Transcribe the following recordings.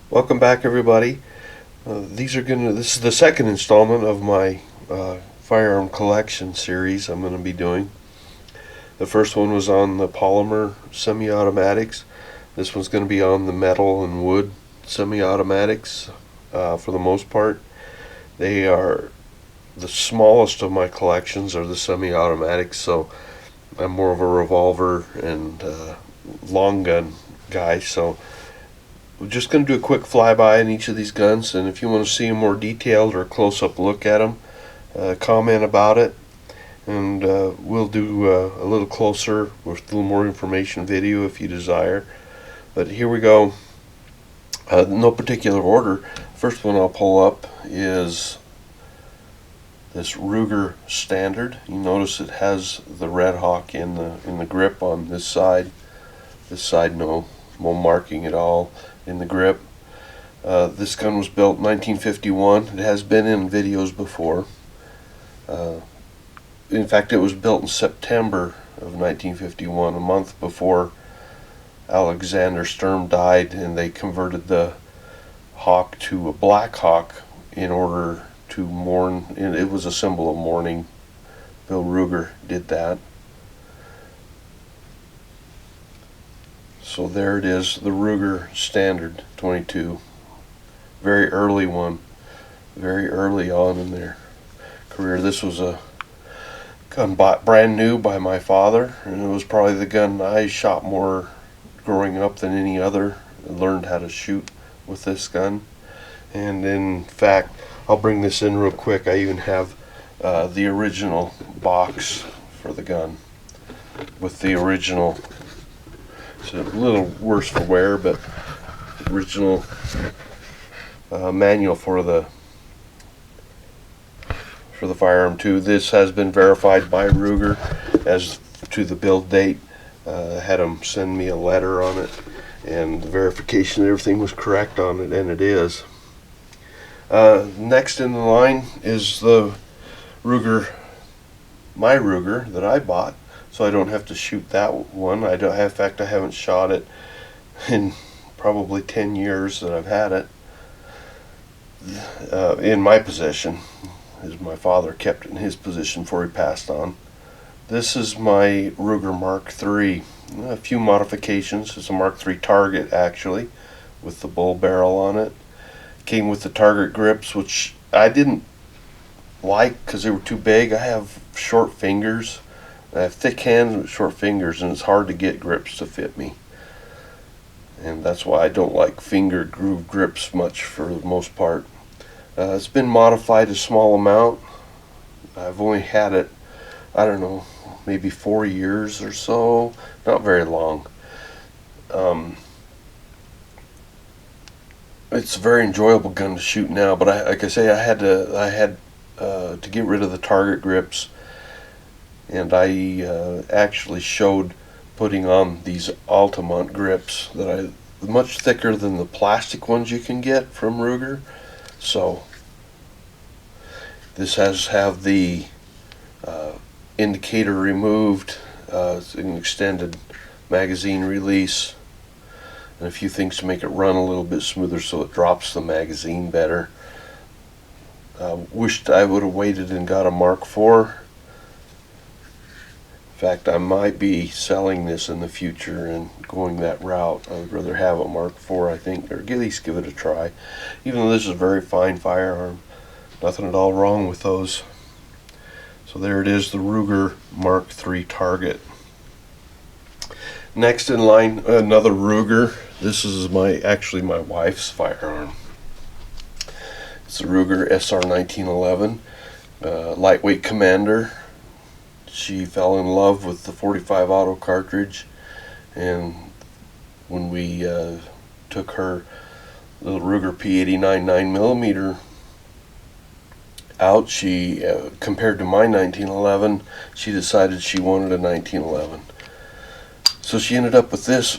Welcome back, everybody. This is the second installment of my firearm collection series I'm going to be doing. The first one was on the polymer semi-automatics. This one's going to be on the metal and wood semi-automatics for the most part. They are the smallest of my collections are the semi-automatics, so I'm more of a revolver and long gun guy, so we're just going to do a quick flyby on each of these guns, and if you want to see a more detailed or close-up look at them, comment about it, and we'll do a little closer with a little more information video if you desire. But here we go. No particular order. First one I'll pull up is this Ruger Standard. You notice it has the Red Hawk in the grip on this side. This side, no marking at all in the grip. This gun was built in 1951. It has been in videos before. In fact, it was built in September of 1951, a month before Alexander Sturm died, and they converted the Hawk to a Black Hawk in order to mourn. It was a symbol of mourning. Bill Ruger did that. So there it is, the Ruger Standard 22. Very early one. Very early on in their career. This was a gun bought brand new by my father, and it was probably the gun I shot more growing up than any other. I learned how to shoot with this gun. And in fact, I'll bring this in real quick. I even have the original box for the gun with the original. It's a little worse for wear, but original manual for the firearm too. This has been verified by Ruger as to the build date. Had them send me a letter on it, and the verification that everything was correct on it, and it is. Next in the line is the Ruger, my Ruger that I bought, so I don't have to shoot that one. In fact, I haven't shot it in probably 10 years that I've had it in my possession, as my father kept it in his possession before he passed on. This is my Ruger Mark III. A few modifications. It's a Mark III Target, actually, with the bull barrel on it. Came with the Target grips, which I didn't like because they were too big. I have short fingers. I have thick hands with short fingers, and it's hard to get grips to fit me. And that's why I don't like finger groove grips much for the most part. It's been modified a small amount. I've only had it, I don't know, maybe 4 years or so. Not very long. It's a very enjoyable gun to shoot now, but like I say, I had to get rid of the Target grips, and I actually showed putting on these Altamont grips that are much thicker than the plastic ones you can get from Ruger. So this have the indicator removed. It's an extended magazine release, and a few things to make it run a little bit smoother so it drops the magazine better. Wished I would have waited and got a Mark IV. In fact, I might be selling this in the future and going that route. I would rather have a Mark IV, I think, or at least give it a try. Even though this is a very fine firearm, nothing at all wrong with those. So there it is, the Ruger Mark III Target. Next in line, another Ruger. This is actually my wife's firearm. It's the Ruger SR 1911, lightweight commander. She fell in love with the 45 auto cartridge, and when we took her little Ruger P89 9mm out, she compared to my 1911, she decided she wanted a 1911. So she ended up with this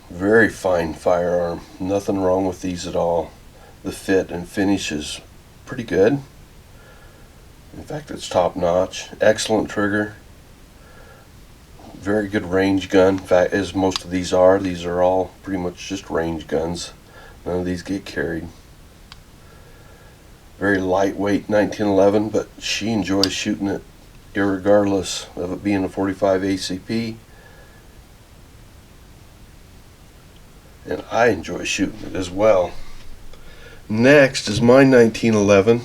very fine firearm. Nothing wrong with these at all. The fit and finish is pretty good. In fact, it's top notch. Excellent trigger. Very good range gun. In fact, as most of these are all pretty much just range guns. None of these get carried. Very lightweight 1911, but she enjoys shooting it irregardless of it being a 45 ACP. And I enjoy shooting it as well. Next is my 1911.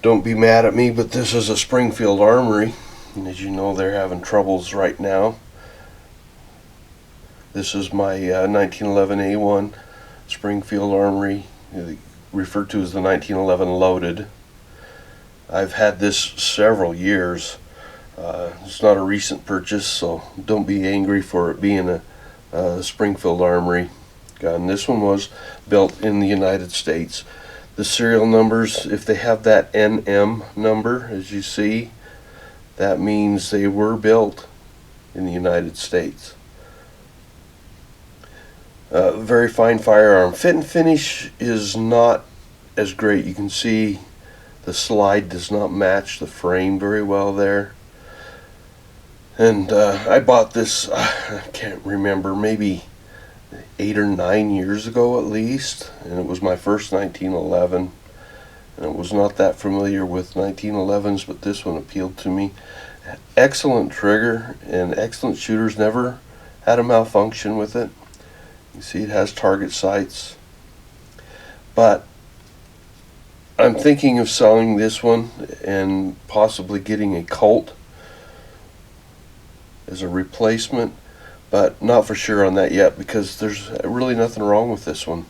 Don't be mad at me, but this is a Springfield Armory. And as you know, they're having troubles right now. This is my 1911 A1 Springfield Armory, referred to as the 1911 Loaded. I've had this several years. It's not a recent purchase, so don't be angry for it being a Springfield Armory gun. This one was built in the United States. The serial numbers, if they have that NM number, as you see, that means they were built in the United States. Very fine firearm. Fit and finish is not as great. You can see the slide does not match the frame very well there. And I bought this, I can't remember, maybe 8 or 9 years ago at least, and it was my first 1911, and I was not that familiar with 1911s, but this one appealed to me. Excellent trigger and excellent shooters. Never had a malfunction with it. You see it has target sights, but I'm thinking of selling this one and possibly getting a Colt as a replacement, but not for sure on that yet, because there's really nothing wrong with this one.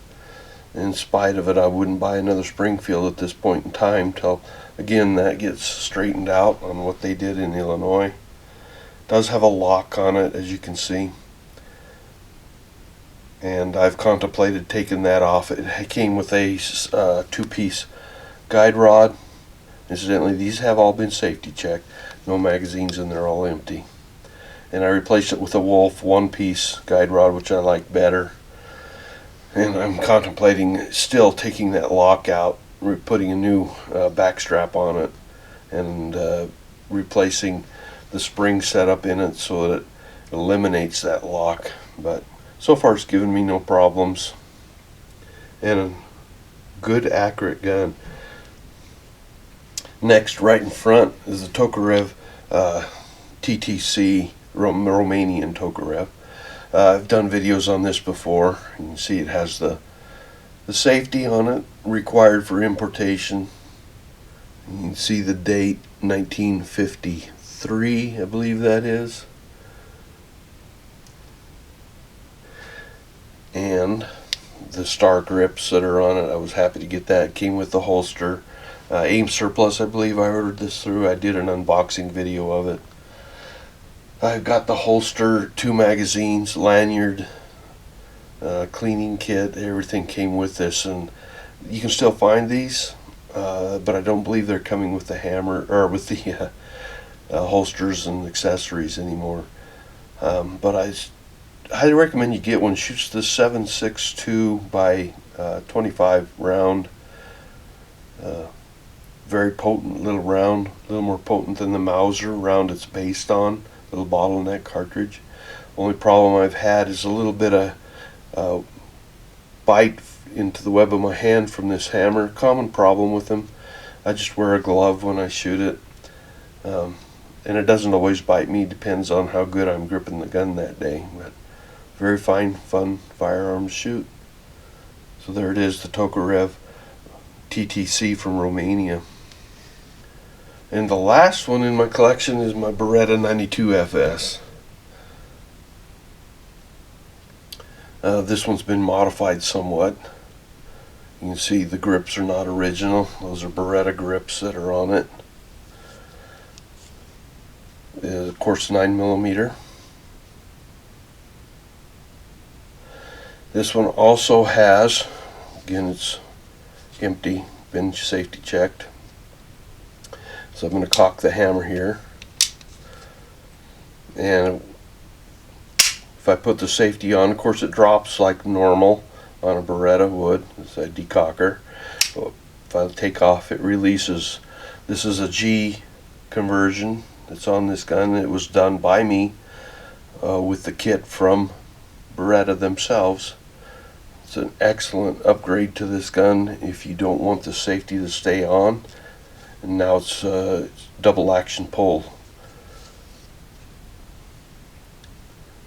In spite of it, I wouldn't buy another Springfield at this point in time till again that gets straightened out on what they did in Illinois. It does have a lock on it, as you can see, and I've contemplated taking that off. It came with a two-piece guide rod. Incidentally, these have all been safety checked. No magazines in there, all empty. And I replaced it with a Wolf one-piece guide rod, which I like better. And I'm contemplating still taking that lock out, putting a new back strap on it, and replacing the spring setup in it so that it eliminates that lock. But so far it's given me no problems, and a good accurate gun. Next, right in front, is the Tokarev TTC, Romanian Tokarev. I've done videos on this before. You can see it has the safety on it required for importation. You can see the date, 1953, I believe that is. And the star grips that are on it, I was happy to get that. It came with the holster. Aim Surplus, I believe I ordered this through. I did an unboxing video of it. I've got the holster, 2 magazines, lanyard, cleaning kit. Everything came with this, and you can still find these, but I don't believe they're coming with the hammer or with the holsters and accessories anymore. But I highly recommend you get one. Shoots the 7.62 by 25 round. Very potent little round, a little more potent than the Mauser round it's based on, little bottleneck cartridge. Only problem I've had is a little bit of bite into the web of my hand from this hammer. Common problem with them. I just wear a glove when I shoot it, and it doesn't always bite me. Depends on how good I'm gripping the gun that day. But very fine, fun firearm to shoot. So there it is, the Tokarev TTC from Romania. And the last one in my collection is my Beretta 92 FS. This one's been modified somewhat. You can see the grips are not original. Those are Beretta grips that are on it. Of course, 9mm. This one also has, again, it's empty, been safety checked. So I'm going to cock the hammer here, and if I put the safety on, of course it drops like normal on a Beretta would. It's a decocker. But if I take off, it releases. This is a G conversion that's on this gun. It was done by me with the kit from Beretta themselves. It's an excellent upgrade to this gun if you don't want the safety to stay on. And now it's double action pull.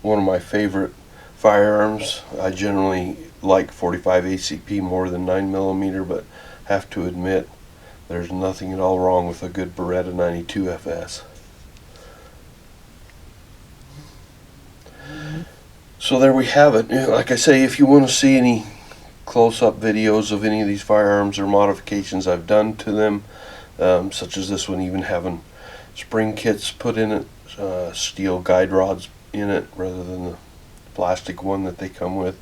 One of my favorite firearms. I generally like 45 ACP more than 9mm, but have to admit there's nothing at all wrong with a good Beretta 92 FS. So there we have it. Like I say, if you want to see any close-up videos of any of these firearms or modifications I've done to them, such as this one even having spring kits put in it, steel guide rods in it rather than the plastic one that they come with.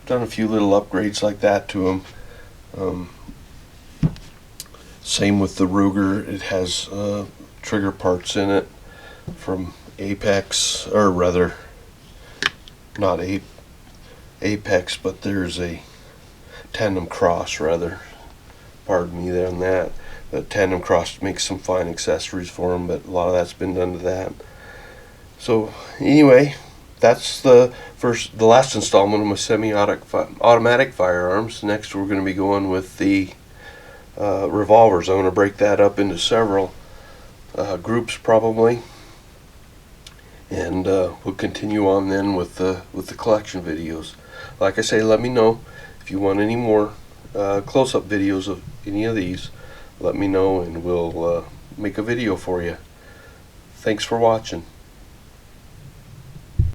I've done a few little upgrades like that to them. Same with the Ruger. It has trigger parts in it from Apex, or rather not Apex, but there's a Tandem Cross, rather. Pardon me there on that. But Tandem Cross makes some fine accessories for them, but a lot of that's been done to that. So anyway, that's the last installment of my semi-automatic firearms. Next we're going to be going with the revolvers. I'm going to break that up into several groups probably, and we'll continue on then with the collection videos. Like I say, let me know if you want any more close-up videos of any of these. Let me know and we'll make a video for you. Thanks for watching.